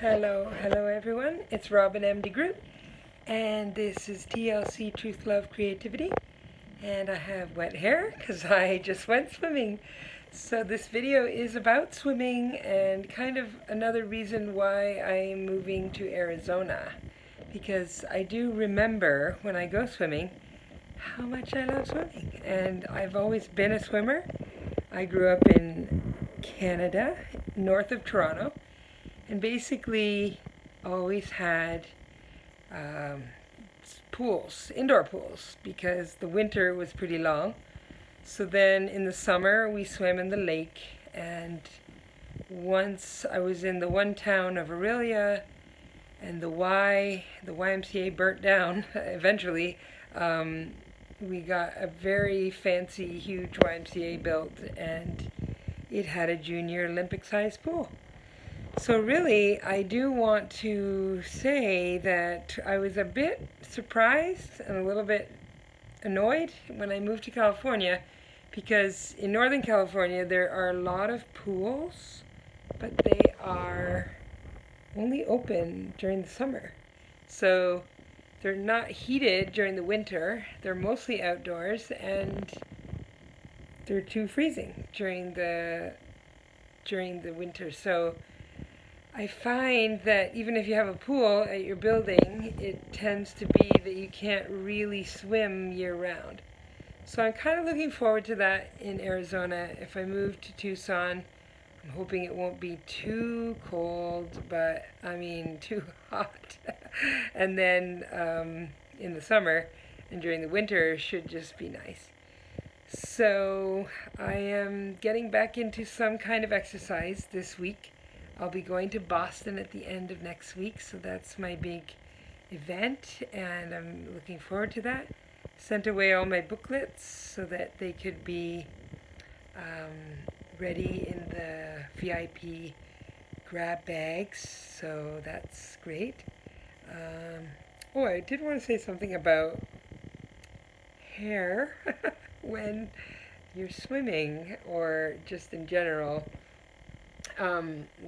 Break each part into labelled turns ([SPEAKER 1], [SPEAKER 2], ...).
[SPEAKER 1] Hello everyone. It's Robin M. DeGroot, and this is TLC Truth, Love, Creativity. And I have wet hair because I just went swimming. So this video is about swimming and kind of another reason why I'm moving to Arizona. Because I do remember when I go swimming how much I love swimming. And I've always been a swimmer. I grew up in Canada, north of Toronto, and basically always had pools, indoor pools, because the winter was pretty long. So then in the summer we swam in the lake, and once I was in the one town of Aurelia, and the YMCA burnt down eventually. We got a very fancy, huge YMCA built, and it had a junior Olympic-sized pool. So really, I do want to say that I was a bit surprised and a little bit annoyed when I moved to California, because in Northern California there are a lot of pools, but they are only open during the summer. So they're not heated during the winter, they're mostly outdoors, and they're too freezing during the winter. So I find that even if you have a pool at your building, it tends to be that you can't really swim year-round. So I'm kind of looking forward to that in Arizona. If I move to Tucson, I'm hoping it won't be too cold, but I mean too hot. And then in the summer and during the winter should just be nice. So I am getting back into some kind of exercise this week. I'll be going to Boston at the end of next week, so that's my big event, and I'm looking forward to that. Sent away all my booklets so that they could be ready in the VIP grab bags, so that's great. I did want to say something about hair when you're swimming, or just in general.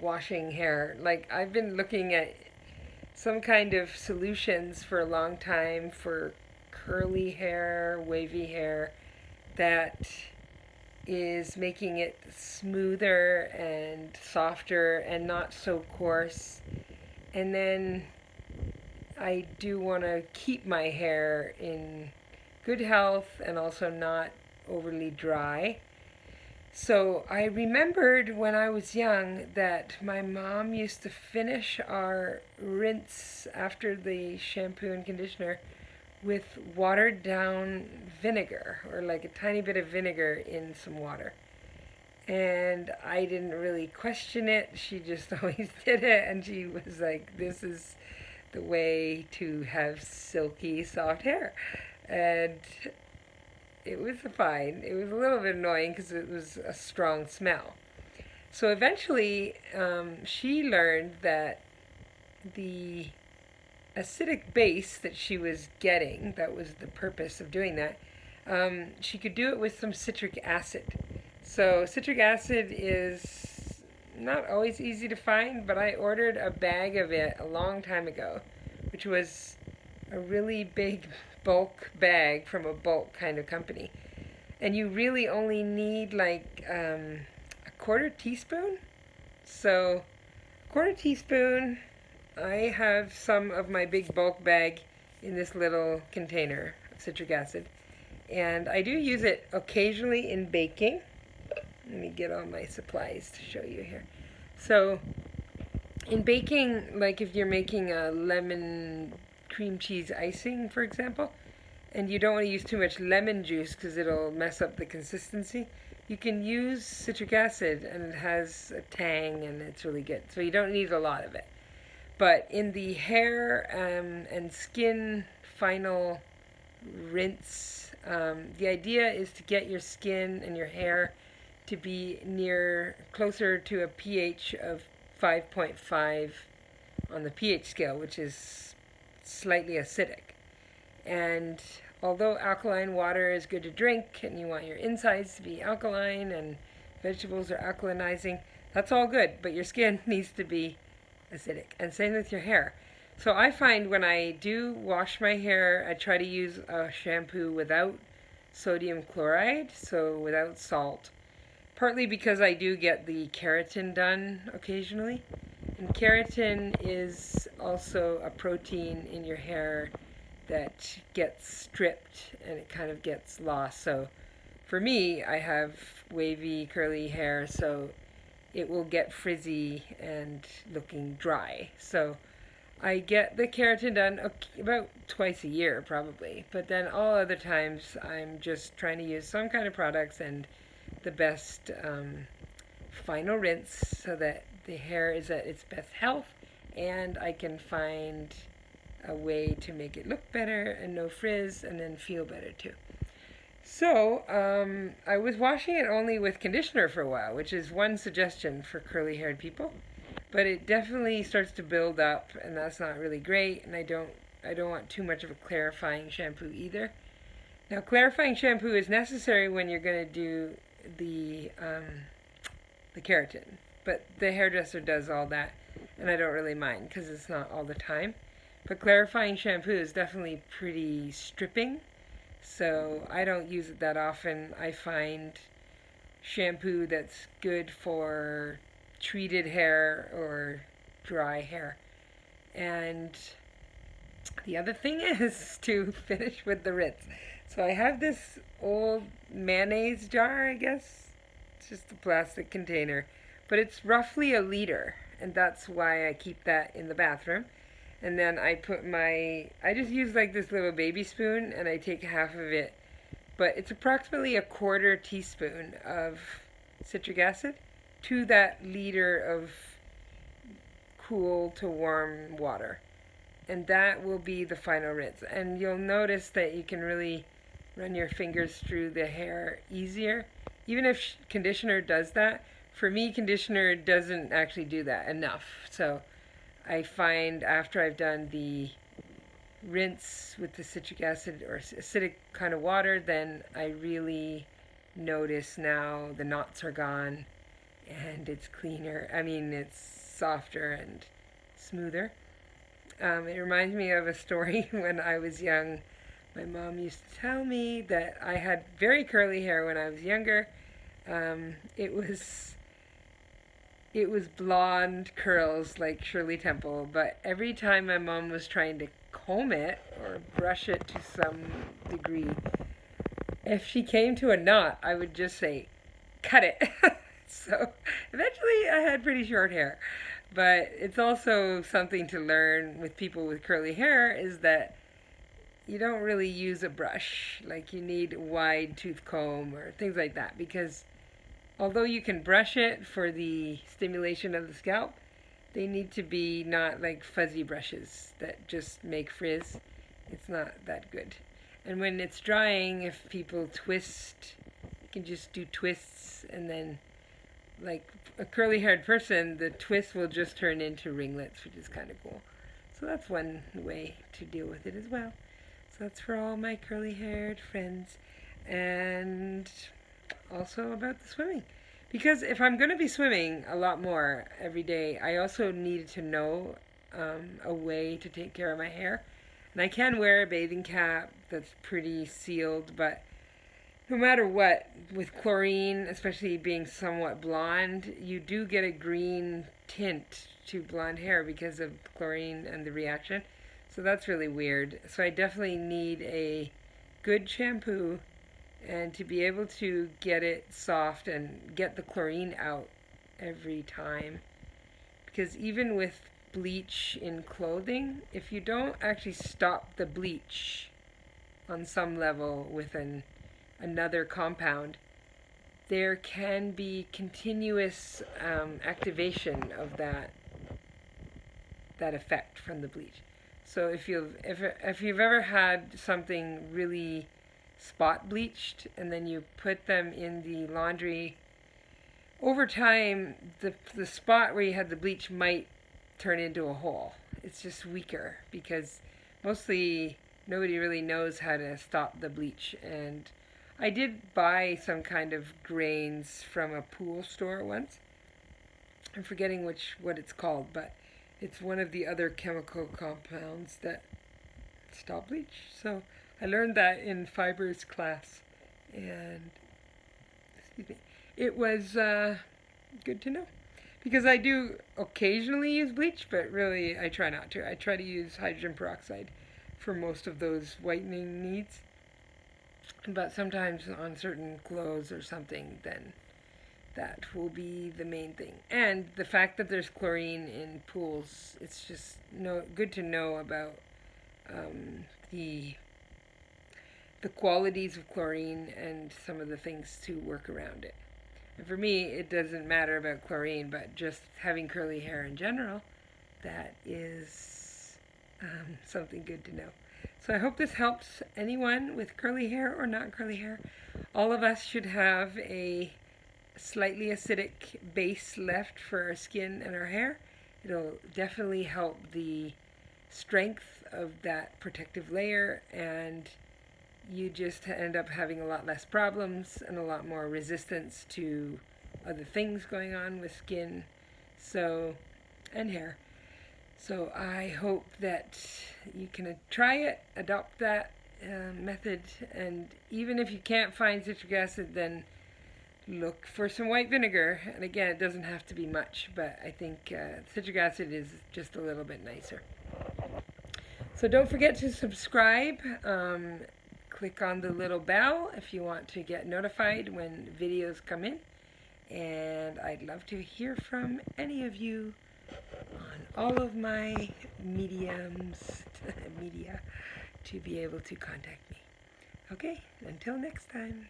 [SPEAKER 1] Washing hair. Like, I've been looking at some kind of solutions for a long time for curly hair, wavy hair, that is making it smoother and softer and not so coarse. And then I do want to keep my hair in good health and also not overly dry. So I remembered when I was young that my mom used to finish our rinse after the shampoo and conditioner with watered down vinegar, or like a tiny bit of vinegar in some water. And I didn't really question it. She just always did it, and she was like, this is the way to have silky, soft hair. And it was fine. It was a little bit annoying because it was a strong smell. So eventually, she learned that the acidic base that she was getting, that was the purpose of doing that, she could do it with some citric acid. So citric acid is not always easy to find, but I ordered a bag of it a long time ago, which was a really big bulk bag from a bulk kind of company. And you really only need like a quarter teaspoon. So a quarter teaspoon. I have some of my big bulk bag in this little container of citric acid. And I do use it occasionally in baking. Let me get all my supplies to show you here. So in baking, like if you're making a lemon cream cheese icing, for example, and you don't want to use too much lemon juice because it'll mess up the consistency, you can use citric acid, and it has a tang and it's really good. So you don't need a lot of it. But in the hair and skin final rinse, the idea is to get your skin and your hair to be closer to a pH of 5.5 on the pH scale, which is slightly acidic. And although alkaline water is good to drink, and you want your insides to be alkaline and vegetables are alkalinizing, that's all good, but your skin needs to be acidic. And same with your hair. So I find when I do wash my hair, I try to use a shampoo without sodium chloride, so without salt. Partly because I do get the keratin done occasionally. And keratin is also a protein in your hair that gets stripped and it kind of gets lost. So for me, I have wavy, curly hair, so it will get frizzy and looking dry. So I get the keratin done about twice a year, probably. But then all other times, I'm just trying to use some kind of products and the best final rinse so that the hair is at its best health and I can find a way to make it look better and no frizz and then feel better too. So I was washing it only with conditioner for a while, which is one suggestion for curly haired people, but it definitely starts to build up and that's not really great, and I don't want too much of a clarifying shampoo either. Now clarifying shampoo is necessary when you're going to do the keratin, but the hairdresser does all that and I don't really mind because it's not all the time. But clarifying shampoo is definitely pretty stripping, so I don't use it that often. I find shampoo that's good for treated hair or dry hair. And the other thing is to finish with the rinse. So I have this old mayonnaise jar, I guess. It's just a plastic container, but it's roughly a liter, and that's why I keep that in the bathroom. And then I just use like this little baby spoon and I take half of it, but it's approximately a quarter teaspoon of citric acid to that liter of cool to warm water. And that will be the final rinse. And you'll notice that you can really run your fingers through the hair easier. Even if conditioner does that, for me conditioner doesn't actually do that enough. So I find after I've done the rinse with the citric acid or acidic kind of water, then I really notice now the knots are gone and it's cleaner. I mean, it's softer and smoother. It reminds me of a story when I was young. My mom used to tell me that I had very curly hair when I was younger. It was blonde curls like Shirley Temple, but every time my mom was trying to comb it or brush it to some degree, if she came to a knot, I would just say, cut it. So eventually I had pretty short hair. But it's also something to learn with people with curly hair is that you don't really use a brush. Like you need a wide tooth comb or things like that, because although you can brush it for the stimulation of the scalp, they need to be not like fuzzy brushes that just make frizz. It's not that good. And when it's drying, if people twist, you can just do twists, and then like a curly haired person, the twist will just turn into ringlets, which is kind of cool. So that's one way to deal with it as well. So that's for all my curly haired friends. And also about the swimming. Because if I'm going to be swimming a lot more every day, I also need to know a way to take care of my hair. And I can wear a bathing cap that's pretty sealed, but no matter what, with chlorine, especially being somewhat blonde, you do get a green tint to blonde hair because of chlorine and the reaction. So that's really weird. So I definitely need a good shampoo and to be able to get it soft and get the chlorine out every time. Because even with bleach in clothing, if you don't actually stop the bleach on some level with another compound, there can be continuous activation of that effect from the bleach. So if you've ever had something really spot bleached and then you put them in the laundry, over time the spot where you had the bleach might turn into a hole. It's just weaker because mostly nobody really knows how to stop the bleach. And I did buy some kind of grains from a pool store once. I'm forgetting what it's called, but it's one of the other chemical compounds that stop bleach. So I learned that in fibers class, and excuse me, it was good to know. Because I do occasionally use bleach, but really I try not to. I try to use hydrogen peroxide for most of those whitening needs. But sometimes on certain clothes or something, then that will be the main thing. And the fact that there's chlorine in pools, it's just good to know about the qualities of chlorine and some of the things to work around it. And for me, it doesn't matter about chlorine, but just having curly hair in general, that is something good to know. So I hope this helps anyone with curly hair or not curly hair. All of us should have a slightly acidic base left for our skin and our hair. It'll definitely help the strength of that protective layer, and you just end up having a lot less problems and a lot more resistance to other things going on with skin and hair. So I hope that you can try it, adopt that method, and even if you can't find citric acid, then look for some white vinegar. And again, it doesn't have to be much, but I think citric acid is just a little bit nicer. So don't forget to subscribe. Click on the little bell if you want to get notified when videos come in. And I'd love to hear from any of you on all of my media to be able to contact me. Okay, until next time.